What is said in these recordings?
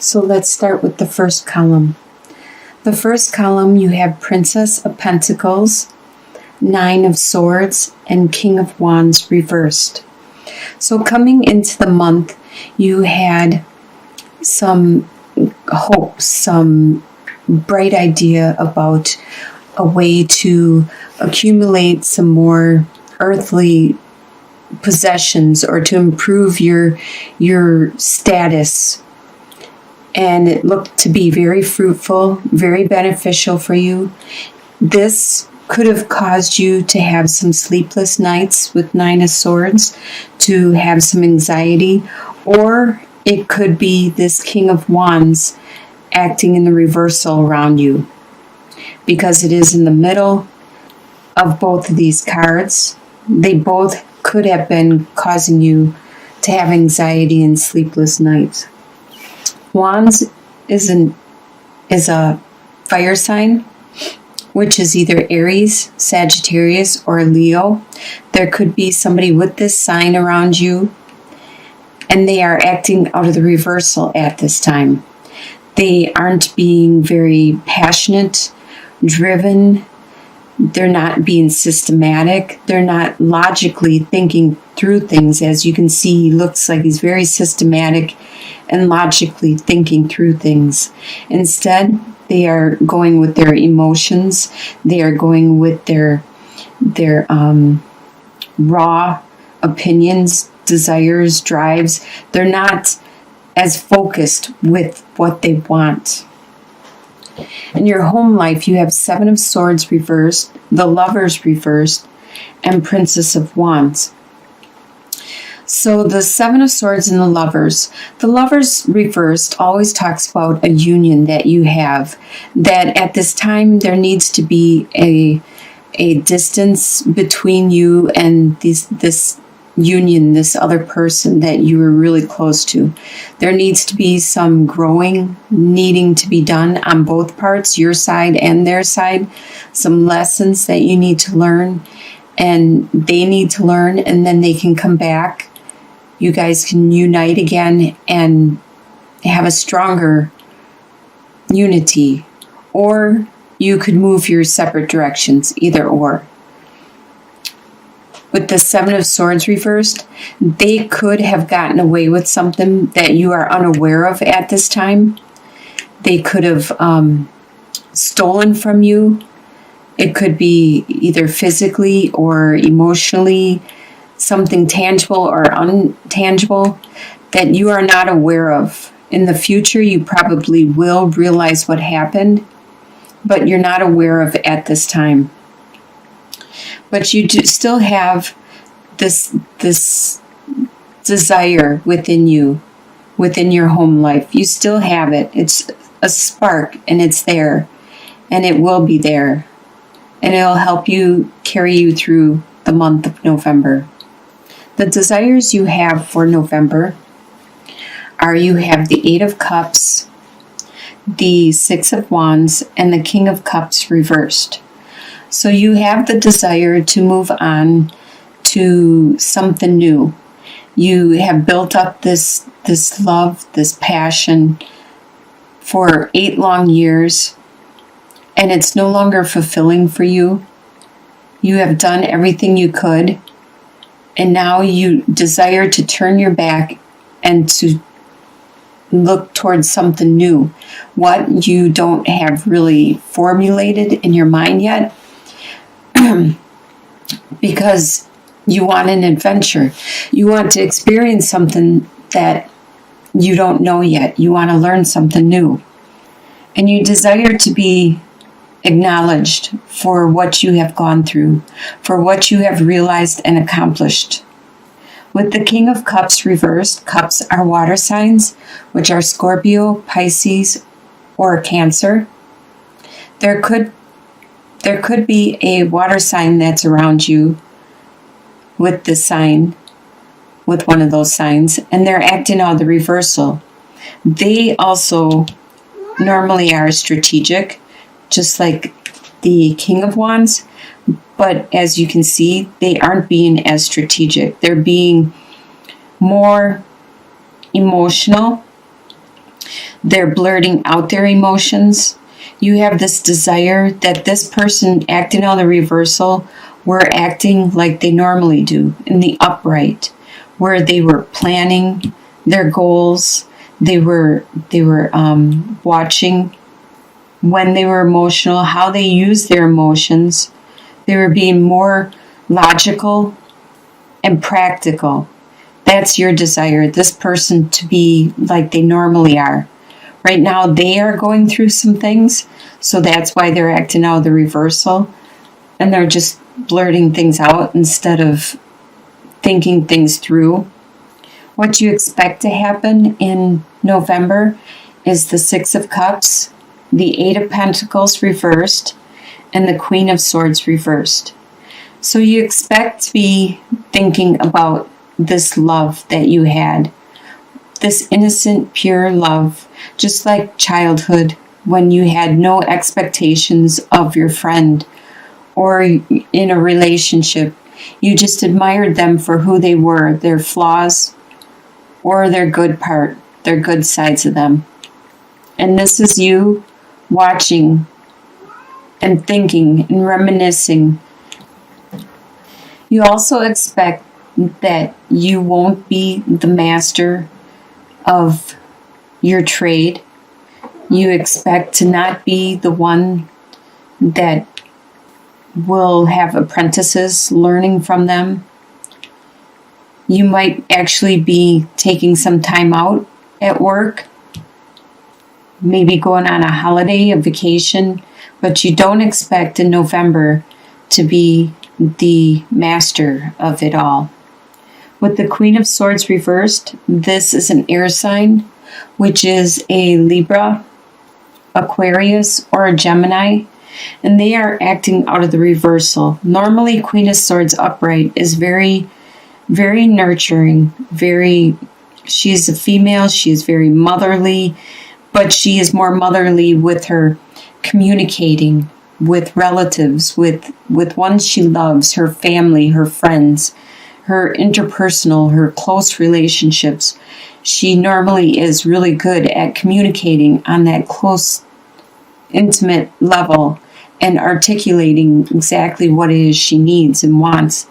So let's start with the first column. The first column, you have Princess of Pentacles, Nine of Swords, and King of Wands reversed. So coming into the month, you had some hope, some bright idea about a way to accumulate some more earthly possessions or to improve your status. And it looked to be very fruitful, very beneficial for you. This could have caused you to have some sleepless nights with Nine of Swords, to have some anxiety, or it could be this King of Wands acting in the reversal around you, because it is in the middle of both of these cards. They both could have been causing you to have anxiety and sleepless nights. Wands is a fire sign, which is either Aries, Sagittarius, or Leo. There could be somebody with this sign around you, and they are acting out of the reversal at this time. They aren't being very passionate, driven. They're not being systematic. They're not logically thinking through things. As you can see, he looks like he's very systematic and logically thinking through things. Instead, they are going with their emotions. They are going with their raw opinions, desires, drives. They're not as focused with what they want. In your home life, you have Seven of Swords reversed, the Lovers reversed, and Princess of Wands. So the Seven of Swords and the Lovers reversed always talks about a union that you have, that at this time there needs to be a distance between you and this union, this other person that you were really close to. There needs to be some growing needing to be done on both parts, your side and their side, some lessons that you need to learn and they need to learn, and then they can come back. You guys can unite again and have a stronger unity, or you could move your separate directions, either or. With the Seven of Swords reversed, they could have gotten away with something that you are unaware of at this time. They could have stolen from you. It could be either physically or emotionally, something tangible or untangible that you are not aware of. In the future, you probably will realize what happened, but you're not aware of at this time. But you do still have this desire within you, within your home life. You still have it. It's a spark, and it's there, and it will be there, and it'll help you carry you through the month of November. The desires you have for November are, you have the Eight of Cups, the Six of Wands, and the King of Cups reversed. So you have the desire to move on to something new. You have built up this love, this passion for 8 long years, and it's no longer fulfilling for you. You have done everything you could, and now you desire to turn your back and to look towards something new. What you don't have really formulated in your mind yet, because you want an adventure. You want to experience something that you don't know yet. You want to learn something new. And you desire to be acknowledged for what you have gone through, for what you have realized and accomplished. With the King of Cups reversed, cups are water signs, which are Scorpio, Pisces, or Cancer. There could be a water sign that's around you with the sign, with one of those signs, and they're acting out the reversal. They also normally are strategic, just like the King of Wands, but as you can see, they aren't being as strategic. They're being more emotional. They're blurting out their emotions. You have this desire that this person acting on the reversal were acting like they normally do in the upright, where they were planning their goals. They were watching when they were emotional, how they use their emotions. They were being more logical and practical. That's your desire, this person to be like they normally are. Right now, they are going through some things, so that's why they're acting out the reversal. And they're just blurting things out instead of thinking things through. What you expect to happen in November is the Six of Cups, the Eight of Pentacles reversed, and the Queen of Swords reversed. So you expect to be thinking about this love that you had, this innocent, pure love, just like childhood when you had no expectations of your friend or in a relationship. You just admired them for who they were, their flaws or their good part, their good sides of them. And this is you watching and thinking and reminiscing. You also expect that you won't be the master of your trade. You expect to not be the one that will have apprentices learning from them. You might actually be taking some time out at work, maybe going on a holiday, a vacation, but you don't expect in November to be the master of it all. With the Queen of Swords reversed, this is an air sign, which is a Libra, Aquarius, or a Gemini, and they are acting out of the reversal. Normally, Queen of Swords upright is very, very nurturing, she's a female, she's very motherly, but she is more motherly with her communicating with relatives, with ones she loves, her family, her friends, her interpersonal, her close relationships. She normally is really good at communicating on that close, intimate level and articulating exactly what it is she needs and wants.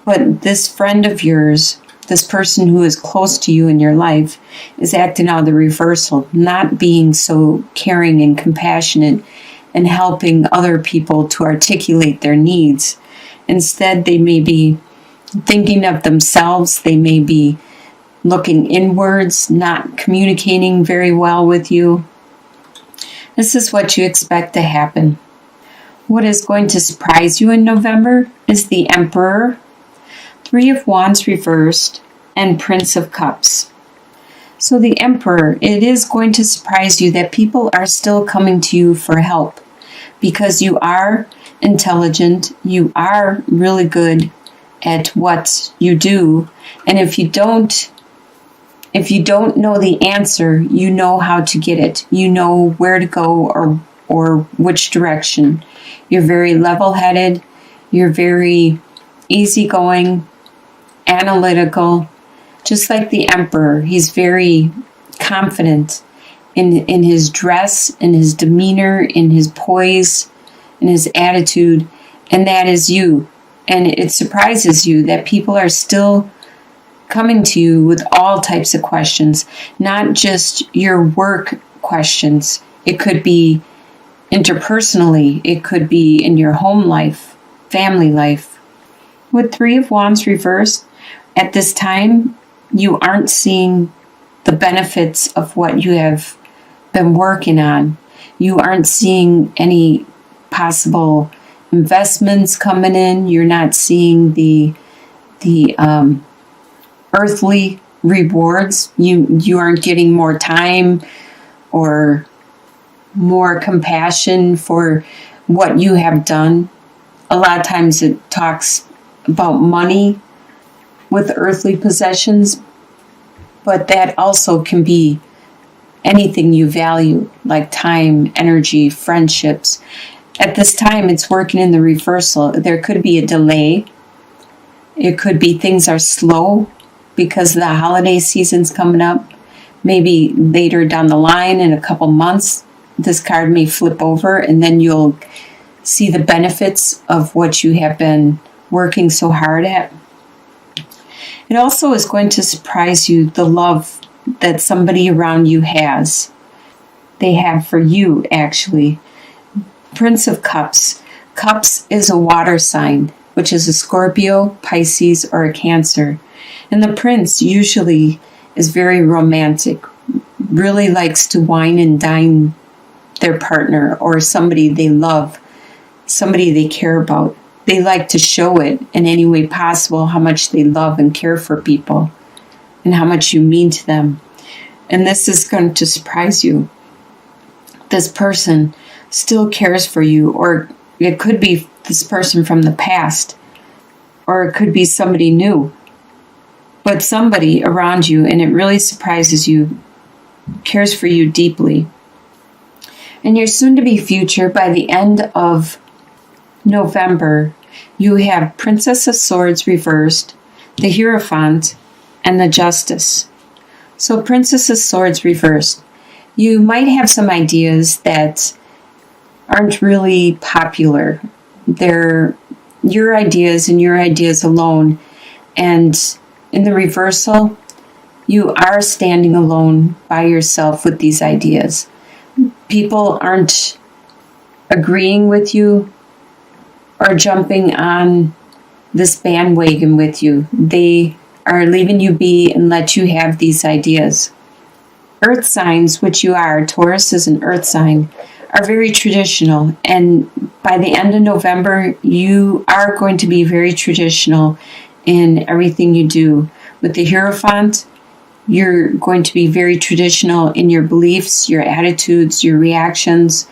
But this friend of yours, this person who is close to you in your life, is acting out of the reversal, not being so caring and compassionate and helping other people to articulate their needs. Instead, they may be thinking of themselves. They may be looking inwards, not communicating very well with you. This is what you expect to happen. What is going to surprise you in November is the Emperor, Three of Wands reversed, and Prince of Cups. So the Emperor, it is going to surprise you that people are still coming to you for help because you are intelligent, you are really good at what you do, and if you don't know the answer, you know how to get it. You know where to go or which direction. You're very level-headed, you're very easygoing, analytical, just like the Emperor. He's very confident in his dress, in his demeanor, in his poise, in his attitude, and that is you. And it surprises you that people are still coming to you with all types of questions, not just your work questions. It could be interpersonally, it could be in your home life, family life. With Three of Wands reversed, at this time, you aren't seeing the benefits of what you have been working on. You aren't seeing any possible investments coming in. You're not seeing the earthly rewards. You aren't getting more time or more compassion for what you have done. A lot of times it talks about money with earthly possessions, but that also can be anything you value, like time, energy, friendships. At this time, it's working in the reversal. There could be a delay. It could be things are slow because the holiday season's coming up. maybe later down the line in a couple months, this card may flip over, and then you'll see the benefits of what you have been working so hard at. It also is going to surprise you, the love that somebody around you has. They have for you, actually. Prince of Cups. Cups is a water sign, which is a Scorpio, Pisces, or a Cancer. And the prince usually is very romantic, really likes to wine and dine their partner or somebody they love, somebody they care about. They like to show it in any way possible how much they love and care for people and how much you mean to them. And this is going to surprise you. This person still cares for you, or it could be this person from the past, or it could be somebody new. But somebody around you, and it really surprises you, cares for you deeply. In your soon-to-be future, by the end of November, you have Princess of Swords reversed, the Hierophant, and the Justice. So Princess of Swords reversed. You might have some ideas that aren't really popular. They're your ideas and your ideas alone. And in the reversal, you are standing alone by yourself with these ideas. People aren't agreeing with you or jumping on this bandwagon with you. They are leaving you be and let you have these ideas. Earth signs, which you are, Taurus is an earth sign, are very traditional. And by the end of November, you are going to be very traditional in everything you do. With the Hierophant, you're going to be very traditional in your beliefs, your attitudes, your reactions.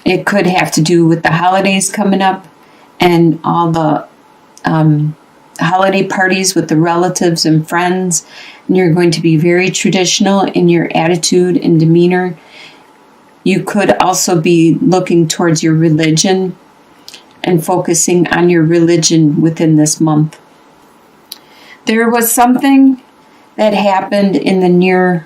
It could have to do with the holidays coming up and all the holiday parties with the relatives and friends. And you're going to be very traditional in your attitude and demeanor. You could also be looking towards your religion and focusing on your religion within this month. There was something that happened in the near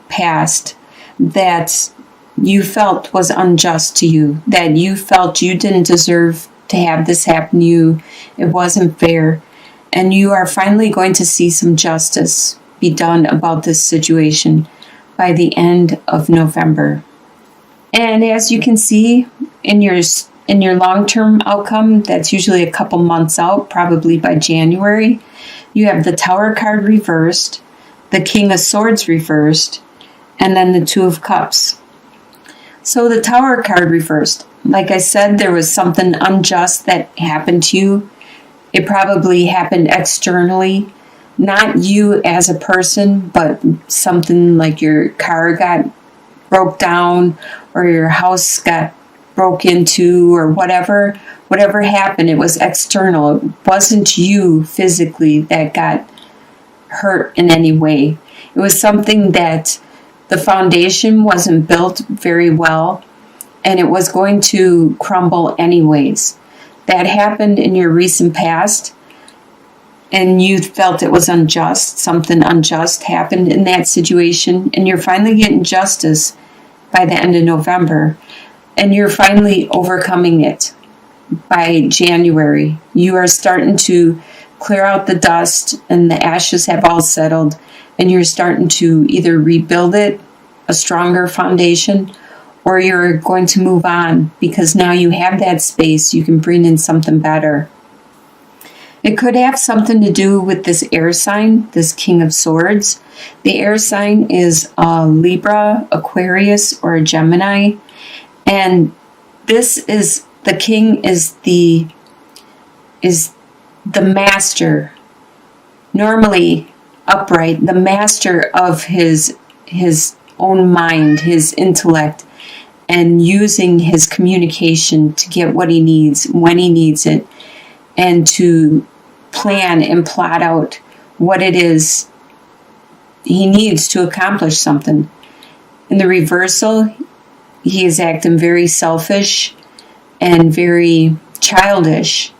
past that you felt was unjust to you, that you felt you didn't deserve to have this happen to you. It wasn't fair. And you are finally going to see some justice be done about this situation by the end of November. And as you can see in your long-term outcome, that's usually a couple months out, probably by January, you have the Tower card reversed, the King of Swords reversed, and then the Two of Cups. So the Tower card reversed. Like I said, there was something unjust that happened to you. It probably happened externally, not you as a person, but something like your car got broke down or your house got broke into or whatever happened. It was external. It wasn't you physically that got hurt in any way. It was something that the foundation wasn't built very well and it was going to crumble anyways. That happened in your recent past and you felt it was unjust. Something unjust happened in that situation and you're finally getting justice by the end of November and you're finally overcoming it by January. You are starting to clear out the dust and the ashes have all settled and you're starting to either rebuild it, a stronger foundation, or you're going to move on because now you have that space. You can bring in something better. It could have something to do with this air sign, this King of Swords. The air sign is a Libra, Aquarius, or a Gemini. And this is, the king is the master, normally upright, the master of his own mind, his intellect, and using his communication to get what he needs, when he needs it, and to plan and plot out what it is he needs to accomplish something. In the reversal, he is acting very selfish and very childish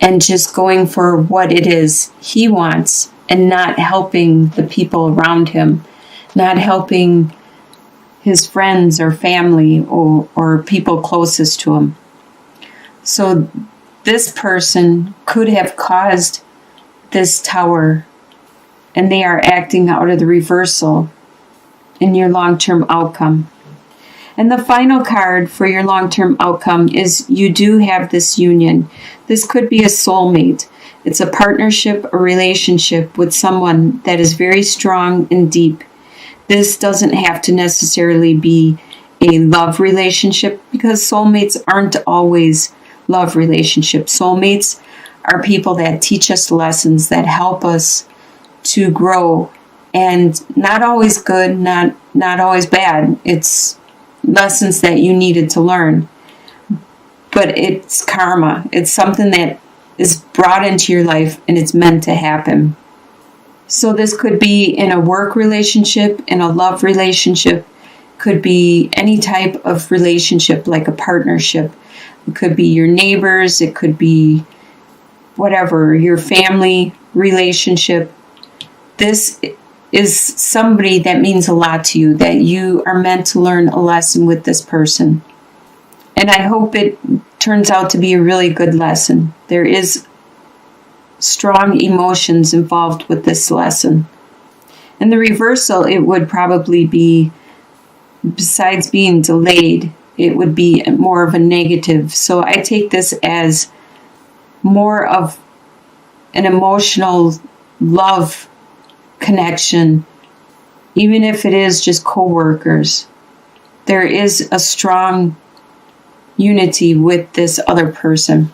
and just going for what it is he wants and not helping the people around him. not helping his friends or family or people closest to him. So this person could have caused this Tower, and they are acting out of the reversal in your long-term outcome. And the final card for your long-term outcome is you do have this union. This could be a soulmate. It's a partnership, a relationship with someone that is very strong and deep. This doesn't have to necessarily be a love relationship, because soulmates aren't always love relationships. Soulmates are people that teach us lessons, that help us to grow, and not always good, not always bad. It's lessons that you needed to learn. But it's karma. It's something that is brought into your life, and it's meant to happen. So this could be in a work relationship, in a love relationship, could be any type of relationship like a partnership. It could be your neighbors, it could be whatever, your family relationship. This is somebody that means a lot to you, that you are meant to learn a lesson with this person. And I hope it turns out to be a really good lesson. There is strong emotions involved with this lesson. And the reversal, it would probably be, besides being delayed, it would be more of a negative. So I take this as more of an emotional love connection, even if it is just co-workers. There is a strong unity with this other person.